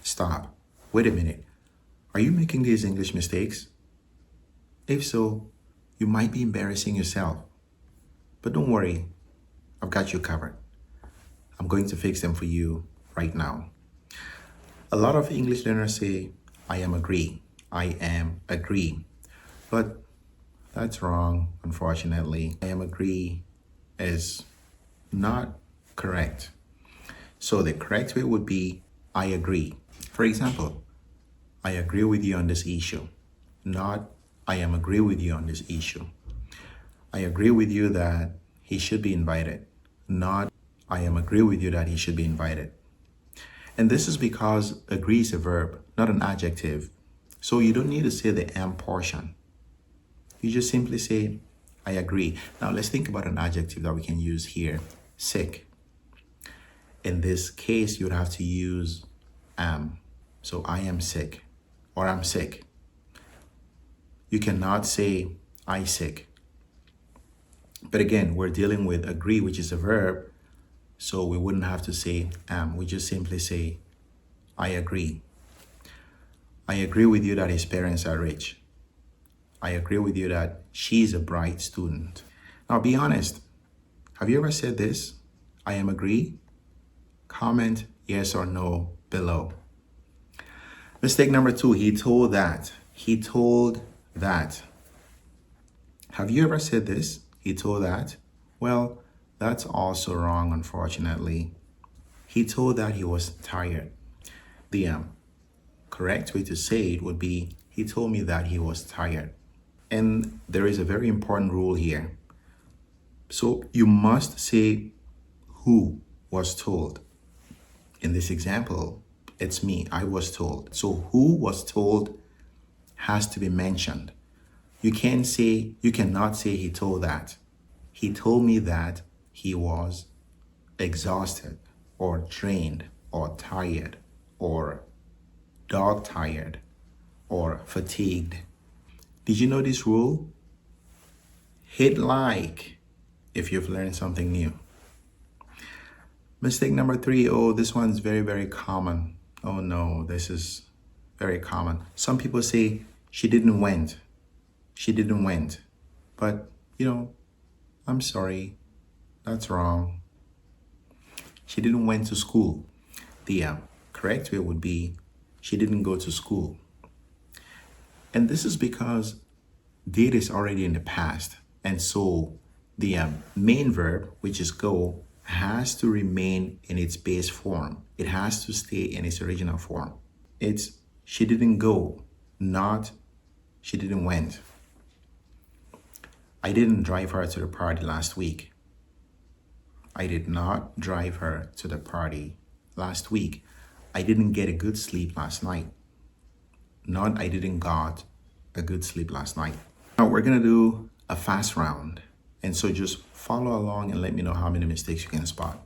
Stop. Wait a minute. Are you making these English mistakes? If so, you might be embarrassing yourself. But don't worry, I've got you covered. I'm going to fix them for you right now. A lot of English learners say, I am agree. I am agree. But that's wrong, unfortunately. I am agree is not correct. So the correct way would be I agree. For example, I agree with you on this issue, not I am agree with you on this issue. I agree with you that he should be invited, not I am agree with you that he should be invited. And this is because agree is a verb, not an adjective. So you don't need to say the am portion. You just simply say, I agree. Now let's think about an adjective that we can use here. Sick. In this case, you would have to use am. So I am sick or I'm sick. You cannot say I sick. But again, we're dealing with agree, which is a verb. So we wouldn't have to say am. We just simply say, I agree. I agree with you that his parents are rich. I agree with you that she's a bright student. Now be honest. Have you ever said this? I am agree? Comment yes or no below. Mistake number 2, he told that. He told that. Have you ever said this? He told that? Well, that's also wrong, unfortunately. He told that he was tired. The correct way to say it would be, he told me that he was tired. And there is a very important rule here. So you must say who was told. In this example, it's me, I was told. So who was told has to be mentioned. You cannot say he told that. He told me that he was exhausted or drained or tired or dog tired or fatigued. Did you know this rule? Hit like if you've learned something new. Mistake number 3, oh, this one's very, very common. Oh no, this is very common. Some people say she didn't went. She didn't went. But, I'm sorry, that's wrong. She didn't went to school. The correct way would be she didn't go to school. And this is because did is already in the past. And so the main verb, which is go, has to remain in its base form. It has to stay in its original form. It's she didn't go, not she didn't went. I didn't drive her to the party last week. I did not drive her to the party last week. I didn't get a good sleep last night. Not I didn't got a good sleep last night. Now we're gonna do a fast round. And so just follow along and let me know how many mistakes you can spot.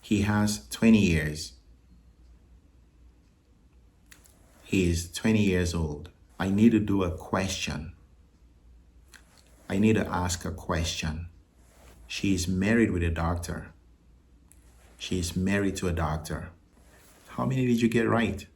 He has 20 years. He is 20 years old. I need to do a question. I need to ask a question. She is married with a doctor. She is married to a doctor. How many did you get right?